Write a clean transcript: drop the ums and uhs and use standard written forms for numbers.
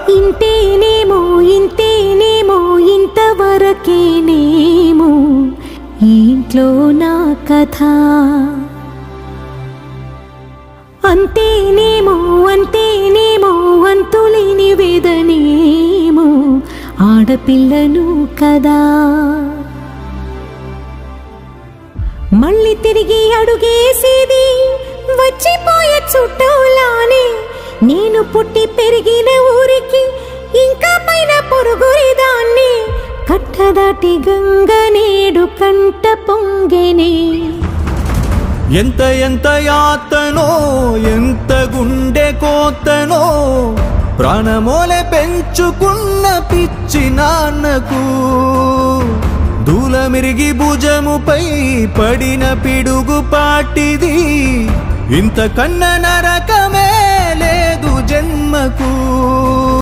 ఇంతేనేమో ఇంతేనేమో ఇంతవరకేనేమో ఈ ఇంట్లో నా కథ అంతేనేమో అంతేనేమో అంతులేని వేదనేమో ఆడపిల్లను కదా మళ్ళీ తిరిగి అడుగేసేది వచ్చిపోయే చుట్టూలానే నేను పుట్టి పెరిగిన ఊరికి ఇంకా పైన పొరుగురిదాన్ని కట్టదాటి గంగ నేడు కంట పొంగెనే ఎంత ఎంత యాతనో ఎంత గుండె కోతనో ప్రాణమోలే పెంచుకున్న పిచ్చి నాన్నకు దూలమిరిగి భుజముపై పడిన పిడుగు పాటిది ఇంతకన్నా నరకమే లేదు జన్మకు